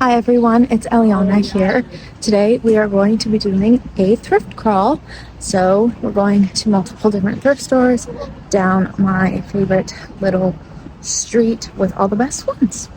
Hi everyone, it's Eliana here. Today we are going to be doing a thrift crawl. So we're going to multiple different thrift stores down my favorite little street with all the best ones.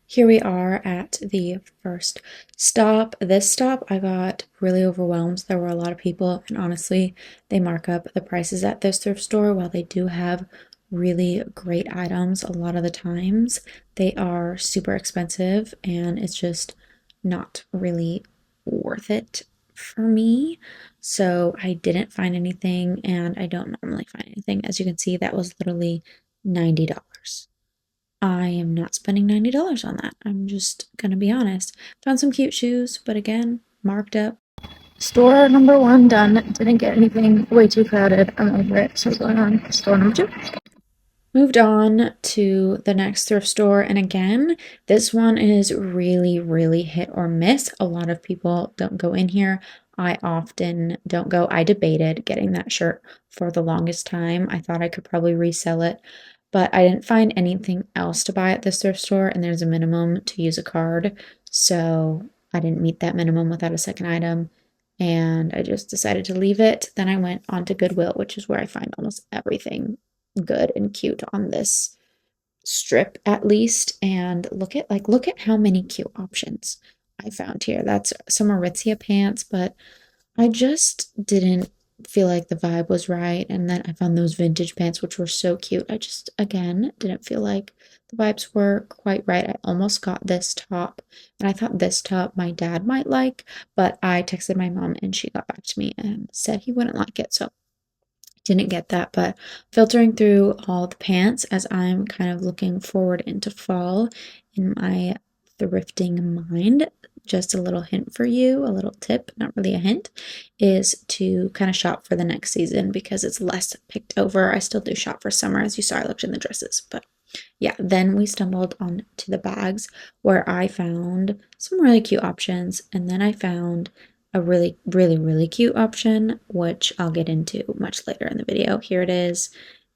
Here we are at the first stop. This stop I got really overwhelmed. There were a lot of people, and honestly, they mark up the prices at this thrift store. While they do have really great items, a lot of the times they are super expensive, and it's just not really worth it for me. So I didn't find anything, and I don't normally find anything. As you can see, that was literally $90. I am not spending $90 on that. I'm just gonna be honest. Found some cute shoes, but again, marked up. Store number one done. Didn't get anything. Way too crowded. I'm over it. So going on to store number two. Moved on to the next thrift store, and again, this one is really hit or miss. A lot of people don't go in here. I often don't go. I debated getting that shirt for the longest time. I thought I could probably resell it, but I didn't find anything else to buy at this thrift store, and there's a minimum to use a card, so I didn't meet that minimum without a second item, and I just decided to leave it. Then I went on to Goodwill, which is where I find almost everything good and cute on this strip at least. And look at how many cute options I found here. That's some Aritzia pants, but I just didn't feel like the vibe was right. And then I found those vintage pants, which were so cute. I just, again, didn't feel like the vibes were quite right. I almost got this top, and I thought this top my dad might like, but I texted my mom and she got back to me and said he wouldn't like it. So didn't get that, but filtering through all the pants as I'm kind of looking forward into fall in my thrifting mind. Just a little hint for you, a little tip, not really a hint, is to kind of shop for the next season because it's less picked over. I still do shop for summer. As you saw, I looked in the dresses, but yeah, then we stumbled on to the bags where I found some really cute options, and then I found a really cute option, which I'll get into much later in the video. Here it is,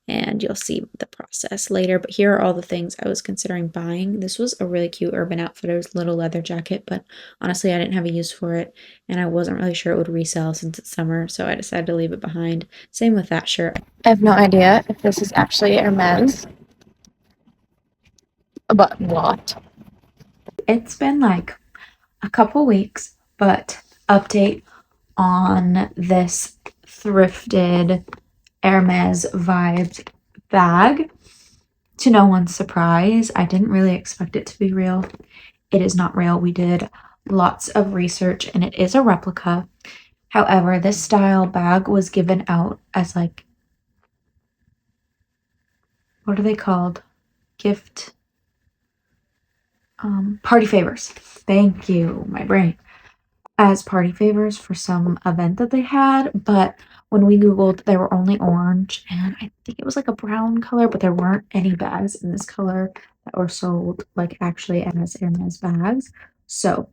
and you'll see the process later. But here are all the things I was considering buying. This was a really cute Urban Outfitters little leather jacket, but honestly, I didn't have a use for it, and I wasn't really sure it would resell since it's summer, so I decided to leave it behind. Same with that shirt. I have no idea if this is actually Hermes, but what? It's been like a couple weeks, but update on this thrifted Hermes vibed bag. To no one's surprise, I didn't really expect it to be real. It is not real. We did lots of research and it is a replica. However, this style bag was given out as like, what are they called? Gift, party favors. Thank you, my brain. As party favors for some event that they had, but when we googled, they were only orange, and I think it was like a brown color, but there weren't any bags in this color that were sold like actually as Hermes bags. So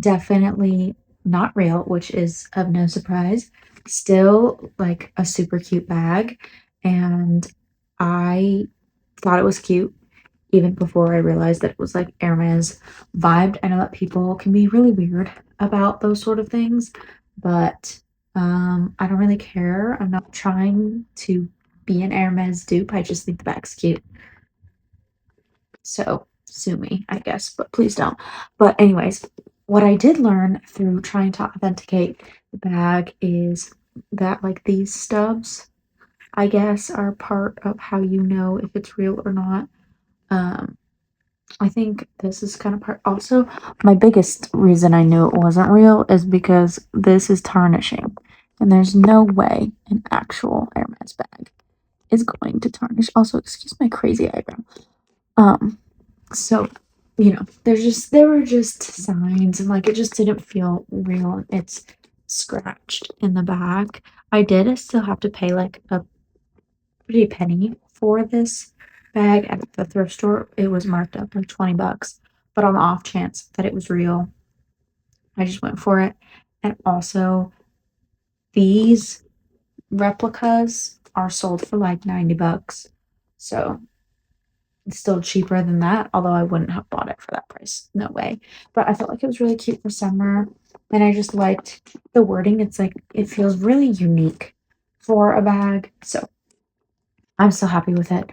definitely not real, which is of no surprise. Still like a super cute bag, and I thought it was cute even before I realized that it was like Hermes vibed. I know that people can be really weird about those sort of things, but I don't really care. I'm not trying to be an Hermes dupe. I just think the bag's cute. So sue me, I guess, but please don't. But anyways, what I did learn through trying to authenticate the bag is that like these stubs, I guess, are part of how you know if it's real or not. Um, I think this is kind of part. Also, my biggest reason I knew it wasn't real is because this is tarnishing, and there's no way an actual Hermes bag is going to tarnish. Also, excuse my crazy eyebrow. Um, so there were just signs, and like it just didn't feel real. It's scratched in the back. I did still have to pay like a pretty penny for this bag at the thrift store. It was marked up like $20, but on the off chance that it was real, I just went for it. And also, these replicas are sold for like $90. So It's still cheaper than that, although I wouldn't have bought it for that price. No way. But I felt like it was really cute for summer. And I just liked the wording. It's like, it feels really unique for a bag. So I'm so happy with it.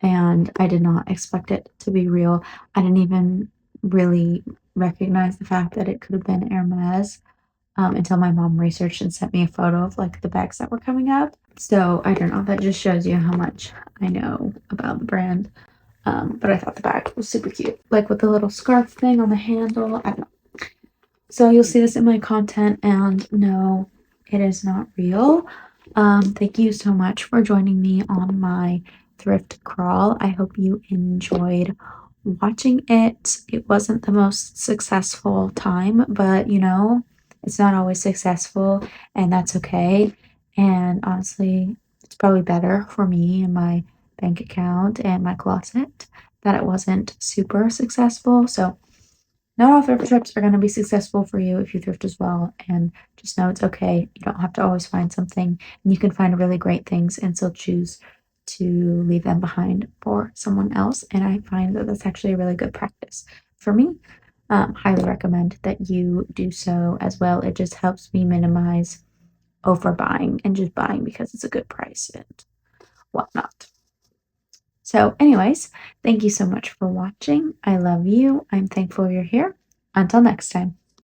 And I did not expect it to be real. I didn't even really recognize the fact that it could have been Hermes until my mom researched and sent me a photo of like the bags that were coming up. So I don't know. That just shows you how much I know about the brand. But I thought the bag was super cute, like with the little scarf thing on the handle. I don't know. So you'll see this in my content, and no, it is not real. Thank you so much for joining me on my thrift crawl. I hope you enjoyed watching it. It wasn't the most successful time, but you know, it's not always successful, and that's okay. And honestly, it's probably better for me and my bank account and my closet that it wasn't super successful. So not all thrift trips are going to be successful for you if you thrift as well. And just know it's okay. You don't have to always find something. And you can find really great things and still choose to leave them behind for someone else. And I find that that's actually a really good practice for me. Highly recommend that you do so as well. It just helps me minimize overbuying and just buying because it's a good price and whatnot. So, anyways, thank you so much for watching. I love you. I'm thankful you're here. Until next time.